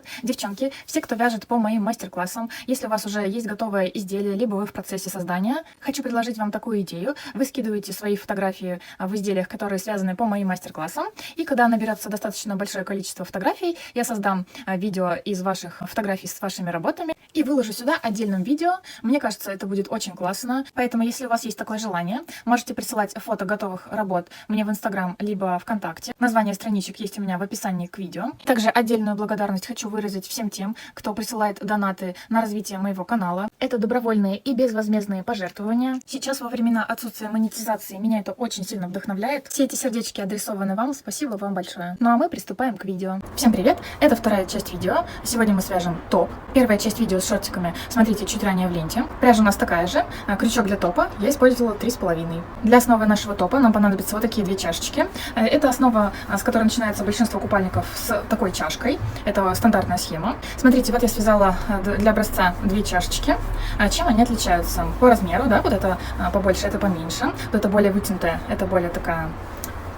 привет! Девчонки, все, кто вяжет по моим мастер-классам, если у вас уже есть готовое изделие, либо вы в процессе создания, хочу предложить вам такую идею. Вы скидываете свои фотографии в изделиях, которые связаны по моим мастер-классам, и когда наберется достаточно большое количество фотографий, я создам видео из ваших фотографий с вашими работами и выложу сюда отдельным видео. Мне кажется, это будет очень классно, поэтому если у вас есть такое желание, можете присылать фото готовых работ мне в Инстаграм, либо ВКонтакте. Название страничек есть у меня в описании к видео. Также отдельную благодарность хочу выразить всем тем, кто присылает донаты на развитие моего канала. Это добровольные и безвозмездные пожертвования. Сейчас во времена отсутствия монетизации меня это очень сильно вдохновляет. Все эти сердечки адресованы вам, спасибо вам большое. Ну а мы приступаем к видео. Всем привет, это вторая часть видео. Сегодня мы свяжем топ. Первая часть видео с шортиками, смотрите, чуть ранее в ленте. Пряжа у нас такая же, крючок для топа я использовала 3,5. Для основы нашего топа нам понадобятся вот такие две чашечки. Это основа, с которой начинается большинство купальников, с такой чашкой. Это стандартная схема. Смотрите, вот я связала для образца две чашечки. Чем они отличаются? По размеру, да, вот это побольше, это поменьше. Вот это более вытянутая, это более такая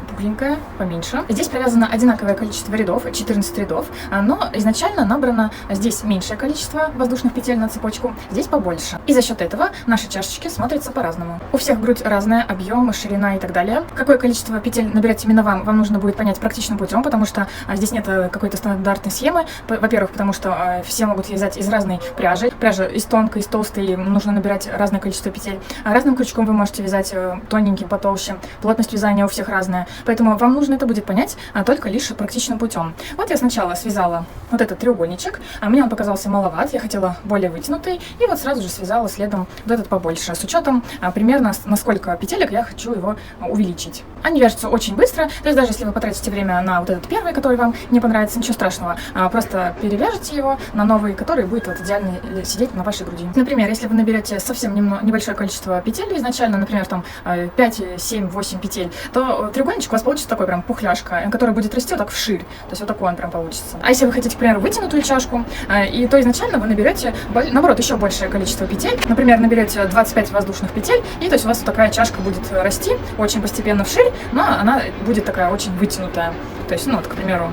пухленькая, поменьше. Здесь привязано одинаковое количество рядов, 14 рядов, но изначально набрано здесь меньшее количество воздушных петель на цепочку, здесь побольше. И за счет этого наши чашечки смотрятся по-разному. У всех грудь разная, объем, ширина и так далее. Какое количество петель наберете именно вам нужно будет понять практичным путем, потому что здесь нет какой-то стандартной схемы. Во-первых, потому что все могут вязать из разной пряжи. Пряжа из тонкой, из толстой, нужно набирать разное количество петель. Разным крючком вы можете вязать тоненьким, потолще. Плотность вязания у всех разная. Поэтому вам нужно это будет понять только лишь практичным путем. Вот я сначала связала вот этот треугольничек, мне он показался маловат, я хотела более вытянутый, и вот сразу же связала следом вот этот побольше, с учетом примерно на сколько петелек я хочу его увеличить. Они вяжутся очень быстро, то есть даже если вы потратите время на вот этот первый, который вам не понравится, ничего страшного, просто перевяжете его на новый, который будет вот идеально сидеть на вашей груди. Например, если вы наберете совсем небольшое количество петель изначально, например, там 5, 7, 8 петель, то треугольничек у вас получится такой прям пухляшка, который будет расти вот так вширь, то есть вот такой он прям получится. А если вы хотите, к примеру, вытянутую чашку, то изначально вы наберете, наоборот, еще большее количество петель, например, наберете 25 воздушных петель, и то есть у вас вот такая чашка будет расти очень постепенно вширь, но она будет такая очень вытянутая, то есть, ну вот, к примеру,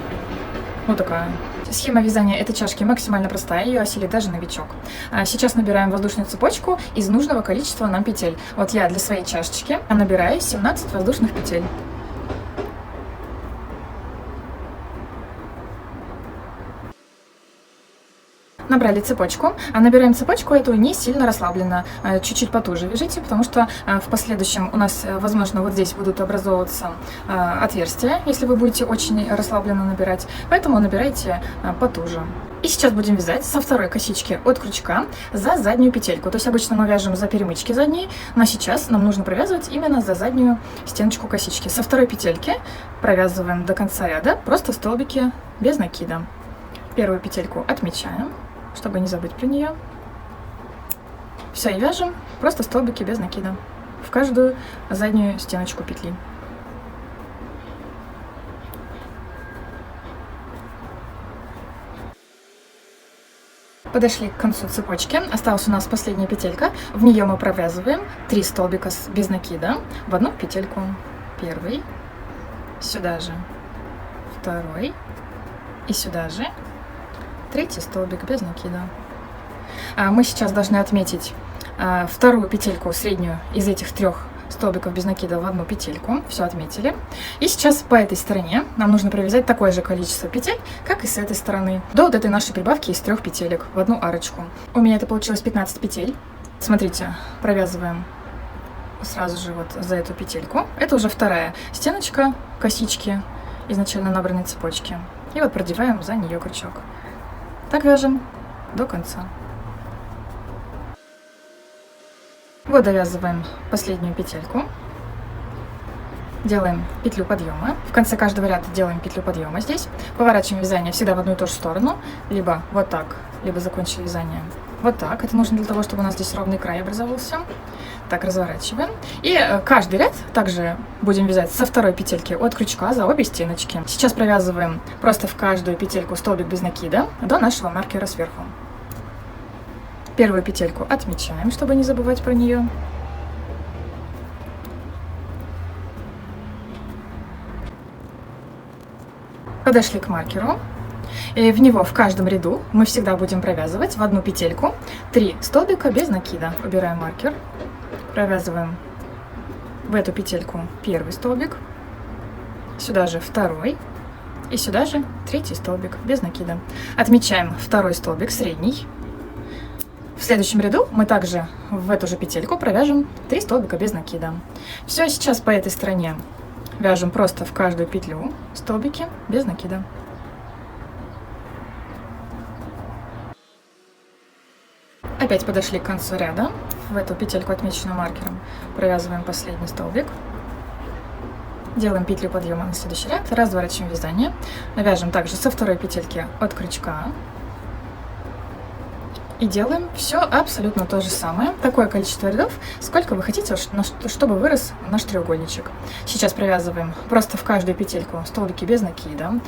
вот такая. Схема вязания этой чашки максимально простая, ее осилит даже новичок. Сейчас набираем воздушную цепочку из нужного количества нам петель. Вот я для своей чашечки набираю 17 воздушных петель. Набрали цепочку, набираем цепочку эту не сильно расслабленно, чуть-чуть потуже вяжите, потому что в последующем у нас, возможно, вот здесь будут образовываться отверстия, если вы будете очень расслабленно набирать, поэтому набирайте потуже. И сейчас будем вязать со второй косички от крючка за заднюю петельку. То есть обычно мы вяжем за перемычки задние, но сейчас нам нужно провязывать именно за заднюю стеночку косички. Со второй петельки провязываем до конца ряда просто столбики без накида. Первую петельку отмечаем, чтобы не забыть про нее. Все, и вяжем просто столбики без накида в каждую заднюю стеночку петли. Подошли к концу цепочки, осталась у нас последняя петелька, в нее мы провязываем 3 столбика без накида в одну петельку. Первый, сюда же, второй и сюда же. Третий столбик без накида. Мы сейчас должны отметить вторую петельку среднюю из этих 3 столбиков без накида в одну петельку. Все отметили. И сейчас по этой стороне нам нужно провязать такое же количество петель, как и с этой стороны, до вот этой нашей прибавки из 3 петелек в одну арочку. У меня это получилось 15 петель. Смотрите, провязываем сразу же вот за эту петельку. Это уже вторая стеночка косички изначально набранной цепочки. И вот продеваем за нее крючок. Так вяжем до конца. Вот довязываем последнюю петельку. Делаем петлю подъема. В конце каждого ряда делаем петлю подъема здесь. Поворачиваем вязание всегда в одну и ту же сторону. Либо вот так, либо закончили вязание вот так. Это нужно для того, чтобы у нас здесь ровный край образовался. Так, разворачиваем. И каждый ряд также будем вязать со второй петельки от крючка за обе стеночки. Сейчас провязываем просто в каждую петельку столбик без накида до нашего маркера сверху. Первую петельку отмечаем, чтобы не забывать про нее. Подошли к маркеру. И в него в каждом ряду мы всегда будем провязывать в одну петельку 3 столбика без накида. Убираем маркер, провязываем в эту петельку первый столбик, сюда же второй и сюда же третий столбик без накида. Отмечаем второй столбик средний. В следующем ряду мы также в эту же петельку провяжем 3 столбика без накида. Все, сейчас по этой стороне вяжем просто в каждую петлю столбики без накида. Опять подошли к концу ряда. В эту петельку, отмеченную маркером, провязываем последний столбик. Делаем петлю подъема на следующий ряд, разворачиваем вязание. Вяжем также со второй петельки от крючка. И делаем все абсолютно то же самое. Такое количество рядов, сколько вы хотите, чтобы вырос наш треугольничек. Сейчас провязываем просто в каждую петельку столбики без накида.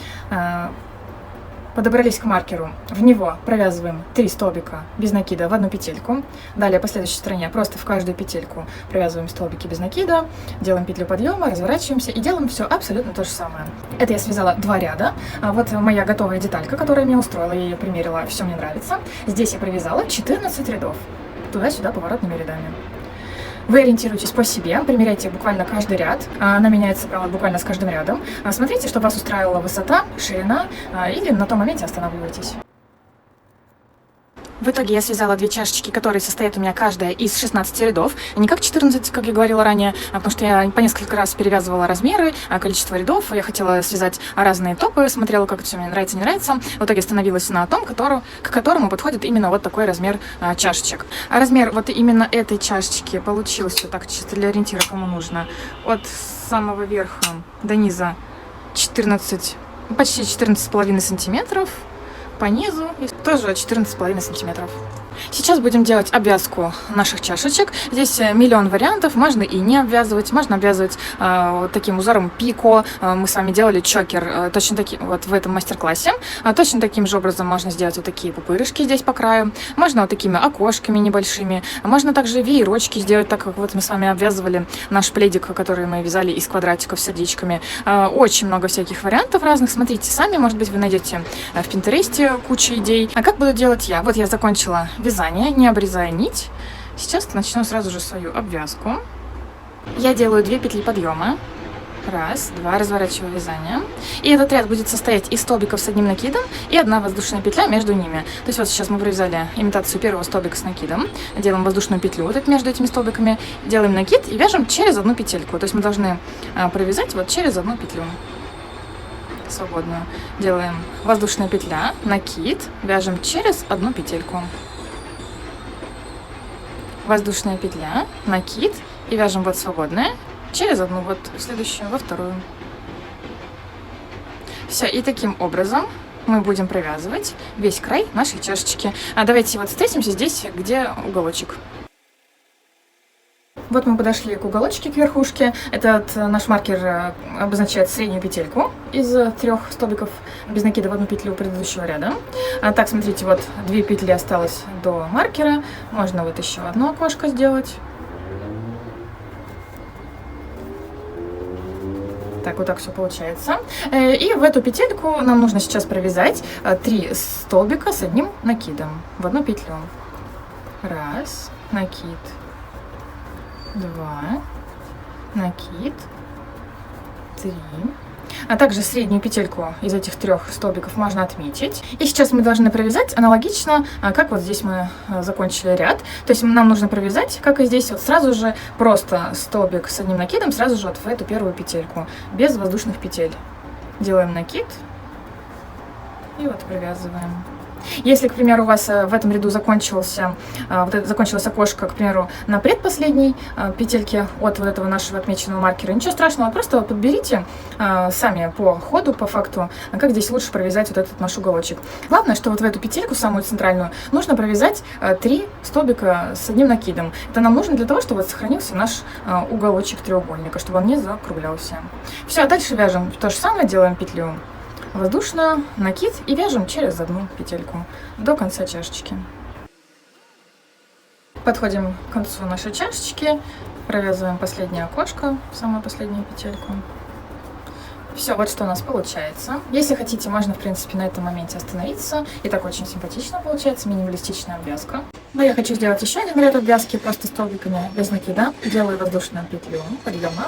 Подобрались к маркеру, в него провязываем 3 столбика без накида в одну петельку. Далее по следующей стороне просто в каждую петельку провязываем столбики без накида, делаем петлю подъема, разворачиваемся и делаем все абсолютно то же самое. Это я связала 2 ряда. Вот моя готовая деталька, которая меня устроила, я ее примерила, все мне нравится. Здесь я провязала 14 рядов, туда-сюда поворотными рядами. Вы ориентируйтесь по себе, примеряйте буквально каждый ряд, она меняется, правда, буквально с каждым рядом. Смотрите, чтобы вас устраивала высота, ширина, или на том моменте останавливайтесь. В итоге я связала 2 чашечки, которые состоят у меня каждая из 16 рядов, не как 14, как я говорила ранее, потому что я по несколько раз перевязывала размеры, количество рядов, я хотела связать разные топы, смотрела, как это все мне нравится, не нравится. В итоге остановилась на том, к которому подходит именно вот такой размер чашечек. А размер вот именно этой чашечки получился, так, чисто для ориентира, кому нужно, от самого верха до низа 14, почти 14,5 сантиметров. По низу и тоже 14,5 сантиметров. Сейчас будем делать обвязку наших чашечек. Здесь миллион вариантов. Можно и не обвязывать. Можно обвязывать вот таким узором пико. Мы с вами делали чокер точно таким вот в этом мастер-классе. Точно таким же образом можно сделать вот такие пупырышки здесь по краю. Можно вот такими окошками небольшими. Можно также веерочки сделать, так как вот мы с вами обвязывали наш пледик, который мы вязали из квадратиков с сердечками. Очень много всяких вариантов разных. Смотрите сами. Может быть, вы найдете в Пинтересте кучу идей. А как буду делать я? Вот я закончила вязание, не обрезая нить. Сейчас начну сразу же свою обвязку. Я делаю 2 петли подъема. 1, 2, разворачиваю вязание. И этот ряд будет состоять из столбиков с одним накидом и 1 воздушная петля между ними. То есть вот сейчас мы провязали имитацию первого столбика с накидом. Делаем воздушную петлю вот между этими столбиками. Делаем накид и вяжем через одну петельку. То есть мы должны провязать вот через одну петлю свободную. Делаем воздушная петля, накид, вяжем через одну петельку. Воздушная петля, накид и вяжем вот свободная через одну, вот следующую, во вторую. Все, и таким образом мы будем провязывать весь край нашей чашечки. Давайте вот встретимся здесь, где уголочек. Вот мы подошли к уголочке, к верхушке. Этот наш маркер обозначает среднюю петельку из 3 столбиков без накида в одну петлю предыдущего ряда. Так, смотрите, вот 2 петли осталось до маркера. Можно вот еще одно окошко сделать. Так, вот так все получается. И в эту петельку нам нужно сейчас провязать 3 столбика с одним накидом в одну петлю. 1, накид. 2, накид, 3. А также среднюю петельку из этих 3 столбиков можно отметить. И сейчас мы должны провязать аналогично, как вот здесь мы закончили ряд. То есть нам нужно провязать, как и здесь, вот сразу же просто столбик с одним накидом, сразу же вот в эту первую петельку, без воздушных петель. Делаем накид и вот провязываем. Если, к примеру, у вас в этом ряду закончилось окошко, к примеру, на предпоследней петельке от вот этого нашего отмеченного маркера, ничего страшного, просто подберите сами по ходу, по факту, как здесь лучше провязать вот этот наш уголочек. Главное, что вот в эту петельку, самую центральную, нужно провязать 3 столбика с одним накидом. Это нам нужно для того, чтобы вот сохранился наш уголочек треугольника, чтобы он не закруглялся. Все, а дальше вяжем то же самое, делаем петлю воздушную, накид и вяжем через одну петельку до конца чашечки. Подходим к концу нашей чашечки, провязываем последнее окошко, самую последнюю петельку. Все, вот что у нас получается. Если хотите, можно, в принципе, на этом моменте остановиться. И так очень симпатично получается, минималистичная обвязка. Но я хочу сделать еще один ряд обвязки, просто столбиками без накида. Делаю воздушную петлю подъема,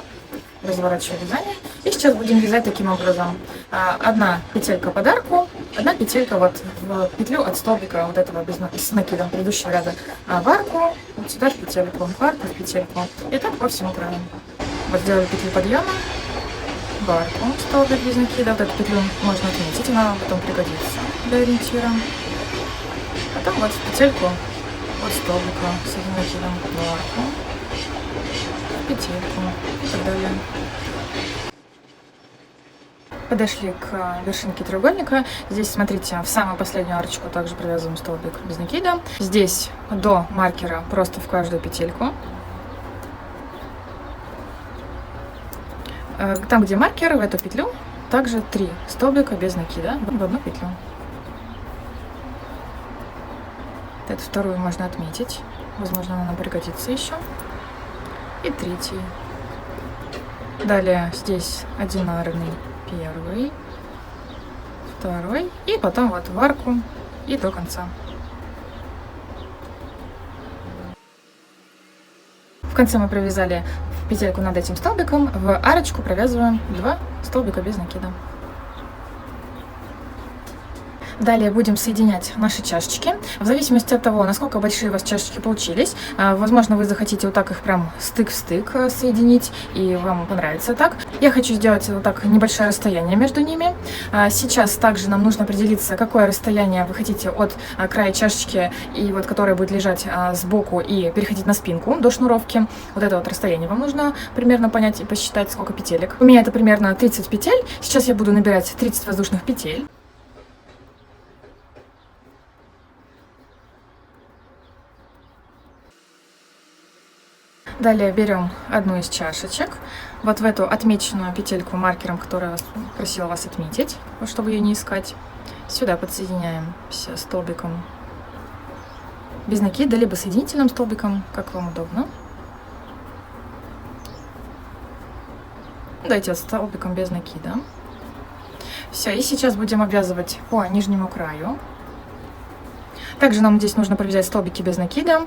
разворачиваю вязание. И сейчас будем вязать таким образом. Одна петелька под арку, одна петелька вот в петлю от столбика вот этого с накидом предыдущего ряда в арку, вот сюда в петельку, в арку, в петельку. И так по всему краю. Вот сделали петлю подъема, в арку, столбик без накида. Вот эту петлю можно отметить, она потом пригодится для ориентира. Потом вот в петельку от столбика с одним накидом в арку, в петельку и так далее. Подошли к вершинке треугольника. Здесь, смотрите, в самую последнюю арочку также провязываем столбик без накида. Здесь до маркера просто в каждую петельку. Там, где маркер, в эту петлю, также 3 столбика без накида в одну петлю. Эту вторую можно отметить. Возможно, она нам пригодится еще. И третий. Далее здесь одинарный первый, второй. И потом вот в арку и до конца. В конце мы провязали петельку над этим столбиком, в арочку провязываем 2 столбика без накида. Далее будем соединять наши чашечки. В зависимости от того, насколько большие у вас чашечки получились, возможно, вы захотите вот так их прям стык в стык соединить, и вам понравится так. Я хочу сделать вот так небольшое расстояние между ними. Сейчас также нам нужно определиться, какое расстояние вы хотите от края чашечки, и вот которое будет лежать сбоку и переходить на спинку до шнуровки. Вот это вот расстояние вам нужно примерно понять и посчитать, сколько петелек. У меня это примерно 30 петель. Сейчас я буду набирать 30 воздушных петель. Далее берем одну из чашечек, вот в эту отмеченную петельку маркером, которую я просила вас отметить, чтобы ее не искать. Сюда подсоединяем все столбиком без накида, либо соединительным столбиком, как вам удобно. Давайте вот столбиком без накида. Все, и сейчас будем обвязывать по нижнему краю. Также нам здесь нужно провязать столбики без накида.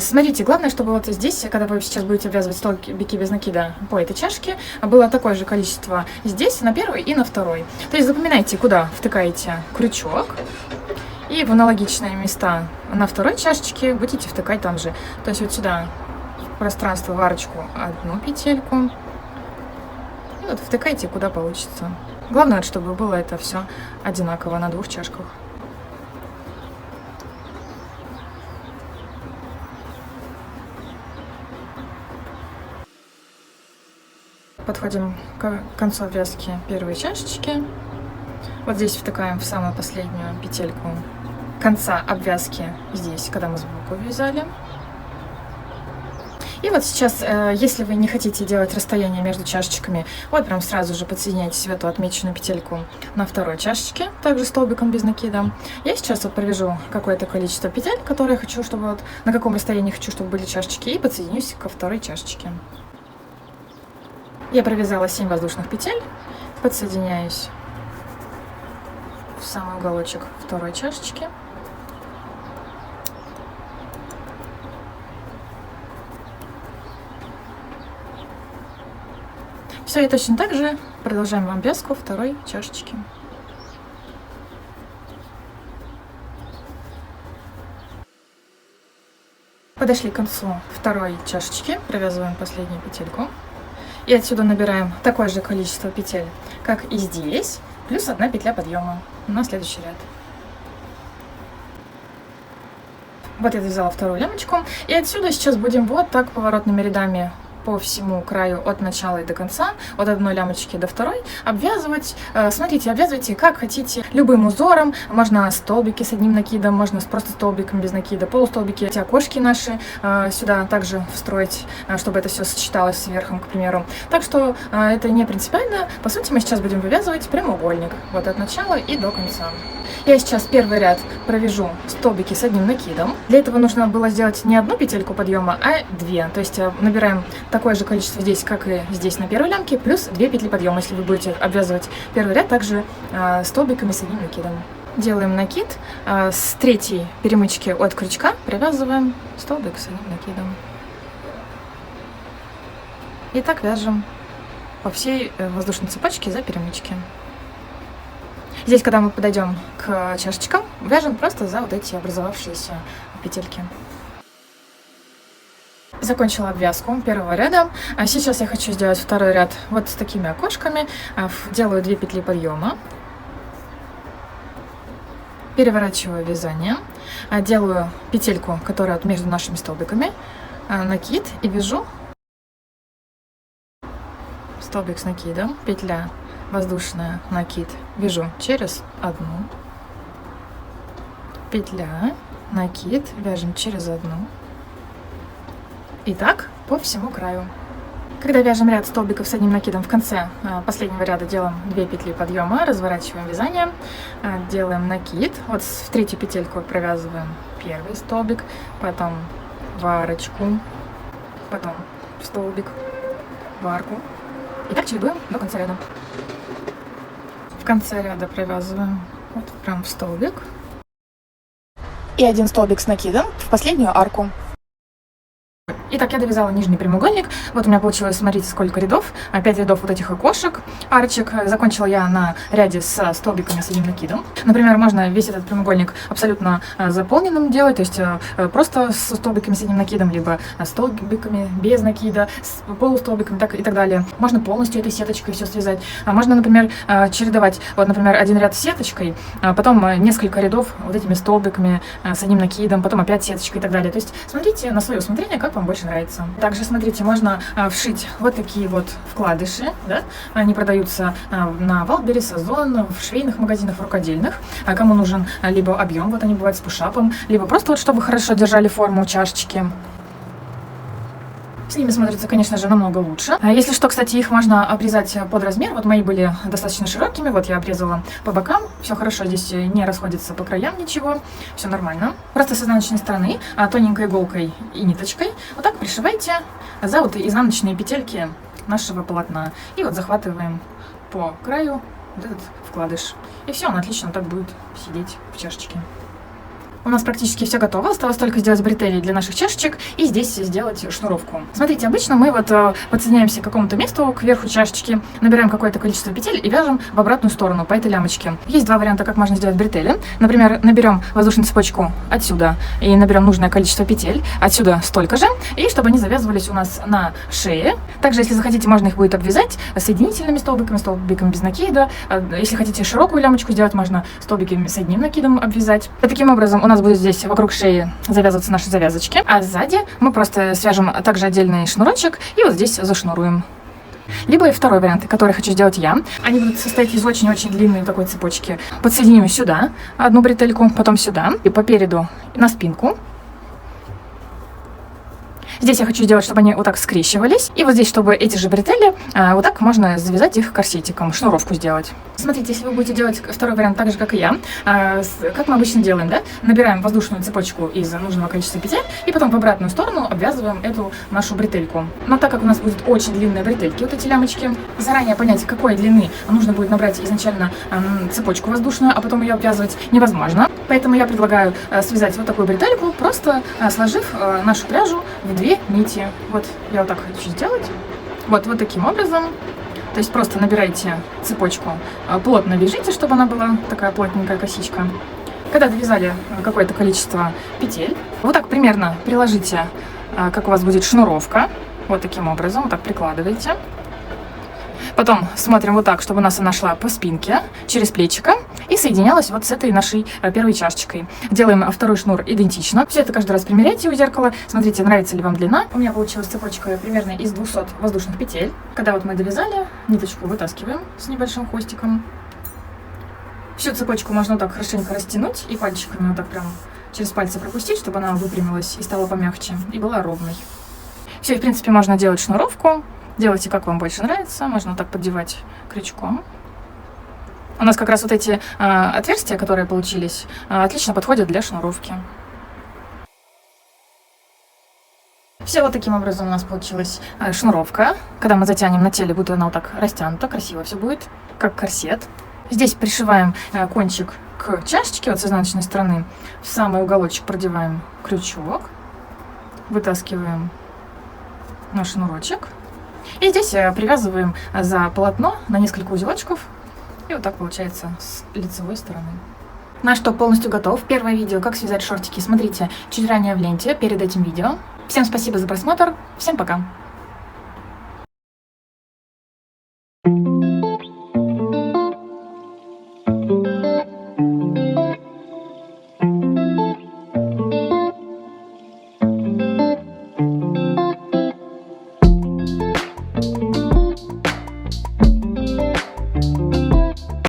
Смотрите, главное, чтобы вот здесь, когда вы сейчас будете обвязывать столбики без накида по этой чашке, было такое же количество здесь, на первой и на второй. То есть запоминайте, куда втыкаете крючок. И в аналогичные места на второй чашечке будете втыкать там же. То есть вот сюда, в пространство, в арочку, одну петельку. И вот втыкайте, куда получится. Главное, чтобы было это все одинаково на 2 чашках. Подходим к концу обвязки первой чашечки. Вот здесь втыкаем в самую последнюю петельку конца обвязки здесь, когда мы сбоку вязали. И вот сейчас, если вы не хотите делать расстояние между чашечками, вот прям сразу же подсоединяйтесь в эту отмеченную петельку на второй чашечке, также столбиком без накида. Я сейчас вот провяжу какое-то количество петель, которые я хочу, чтобы вот на каком расстоянии хочу, чтобы были чашечки, и подсоединюсь ко второй чашечке. Я провязала 7 воздушных петель, подсоединяюсь в самый уголочек второй чашечки. Все, и точно так же продолжаем обвязку второй чашечки. Подошли к концу второй чашечки, провязываем последнюю петельку. И отсюда набираем такое же количество петель, как и здесь, плюс 1 петля подъема на следующий ряд. Вот я вязала вторую лямочку, и отсюда сейчас будем вот так поворотными рядами по всему краю от начала и до конца, от одной лямочки до второй, обвязывать. Смотрите, обвязывайте как хотите, любым узором. Можно столбики с одним накидом, можно просто столбиком без накида, полустолбики, эти окошки наши сюда также встроить, чтобы это все сочеталось с верхом, к примеру. Так что это не принципиально. По сути, мы сейчас будем вывязывать прямоугольник, вот от начала и до конца. Я сейчас первый ряд провяжу столбики с одним накидом. Для этого нужно было сделать не одну петельку подъема, а 2. То есть набираем такое же количество здесь, как и здесь на первой лямке, плюс 2 петли подъема, если вы будете обвязывать первый ряд также столбиками с одним накидом. Делаем накид, с третьей перемычки от крючка привязываем столбик с одним накидом. И так вяжем по всей воздушной цепочке за перемычки. Здесь, когда мы подойдем к чашечкам, вяжем просто за вот эти образовавшиеся петельки. Закончила обвязку первого ряда. Сейчас я хочу сделать второй ряд вот с такими окошками. Делаю 2 петли подъема. Переворачиваю вязание. Делаю петельку, которая между нашими столбиками. Накид и вяжу столбик с накидом. Петля воздушная, накид. Вяжу через одну. Петля, накид. Вяжем через одну. И так по всему краю. Когда вяжем ряд столбиков с одним накидом, в конце последнего ряда делаем 2 петли подъема, разворачиваем вязание, делаем накид. Вот в третью петельку провязываем первый столбик, потом в арочку, потом в столбик, в арку. И так чередуем до конца ряда. В конце ряда провязываем вот прям в столбик. И один столбик с накидом в последнюю арку. Итак, я довязала нижний прямоугольник. Вот у меня получилось, смотрите, сколько рядов. 5 рядов вот этих окошек, арочек. Закончила я на ряде с столбиками с одним накидом. Например, можно весь этот прямоугольник абсолютно заполненным делать, то есть просто с столбиками с одним накидом, либо столбиками без накида, с полустолбиками и так далее. Можно полностью этой сеточкой все связать. Можно, например, чередовать, вот, например, один ряд с сеточкой, потом несколько рядов вот этими столбиками с одним накидом, потом опять сеточкой и так далее. То есть смотрите на свое усмотрение, как вам больше нравится. Также, смотрите, можно вшить вот такие вот вкладыши, да? Они продаются на Валберес, Озон, в швейных магазинах, в рукодельных. Кому нужен либо объем, вот они бывают с пушапом, либо просто вот чтобы хорошо держали форму чашечки. С ними смотрится, конечно же, намного лучше. Если что, кстати, их можно обрезать под размер. Вот мои были достаточно широкими. Вот я обрезала по бокам. Все хорошо, здесь не расходится по краям ничего. Все нормально. Просто с изнаночной стороны тоненькой иголкой и ниточкой вот так пришивайте за вот изнаночные петельки нашего полотна. И вот захватываем по краю вот этот вкладыш. И все, он отлично так будет сидеть в чашечке. У нас практически все готово, осталось только сделать бретели для наших чашечек и здесь сделать шнуровку. Смотрите, обычно мы вот подсоединяемся к какому-то месту, к верху чашечки, набираем какое-то количество петель и вяжем в обратную сторону по этой лямочке. Есть два варианта, как можно сделать бретели. Например, наберем воздушную цепочку отсюда и наберем нужное количество петель, отсюда столько же, и чтобы они завязывались у нас на шее. Также, если захотите, можно их будет обвязать соединительными столбиками, столбиками без накида. Если хотите широкую лямочку сделать, можно столбиками с одним накидом обвязать. И таким образом у нас будет здесь вокруг шеи завязываться наши завязочки, а сзади мы просто свяжем также отдельный шнурочек и вот здесь зашнуруем. Либо и второй вариант, который хочу сделать я. Они будут состоять из очень-очень длинной такой цепочки. Подсоединим сюда одну бретельку, потом сюда и по переду на спинку. Здесь я хочу сделать, чтобы они вот так скрещивались. И вот здесь, чтобы эти же бретели, вот так можно завязать их корсетиком, шнуровку сделать. Смотрите, если вы будете делать второй вариант так же, как и я, как мы обычно делаем, да? Набираем воздушную цепочку из нужного количества петель и потом в обратную сторону обвязываем эту нашу бретельку. Но так как у нас будет очень длинные бретельки, вот эти лямочки, заранее понять, какой длины нужно будет набрать изначально цепочку воздушную, а потом ее обвязывать невозможно. Поэтому я предлагаю связать вот такую бретельку, просто сложив нашу пряжу в две нити. Вот я вот так хочу сделать. Вот таким образом. То есть просто набирайте цепочку, плотно вяжите, чтобы она была такая плотненькая косичка. Когда довязали какое-то количество петель, вот так примерно приложите, как у вас будет шнуровка. Вот таким образом, вот так прикладываете. Потом смотрим вот так, чтобы у нас она шла по спинке, через плечико и соединялась вот с этой нашей первой чашечкой. Делаем второй шнур идентично. Все это каждый раз примеряйте у зеркала. Смотрите, нравится ли вам длина. У меня получилась цепочка примерно из 200 воздушных петель. Когда вот мы довязали, ниточку вытаскиваем с небольшим хвостиком. Всю цепочку можно вот так хорошенько растянуть и пальчиками вот так прям через пальцы пропустить, чтобы она выпрямилась и стала помягче и была ровной. Все, в принципе, можно делать шнуровку. Делайте, как вам больше нравится. Можно вот так поддевать крючком. У нас как раз вот эти отверстия, которые получились, отлично подходят для шнуровки. Все, вот таким образом у нас получилась шнуровка. Когда мы затянем на теле, будет она вот так растянута, красиво все будет, как корсет. Здесь пришиваем кончик к чашечке, вот с изнаночной стороны. В самый уголочек продеваем крючок, вытаскиваем наш шнурочек. И здесь привязываем за полотно на несколько узелочков. И вот так получается с лицевой стороны. Наш топ полностью готов. Первое видео, как связать шортики, смотрите чуть ранее в ленте перед этим видео. Всем спасибо за просмотр. Всем пока.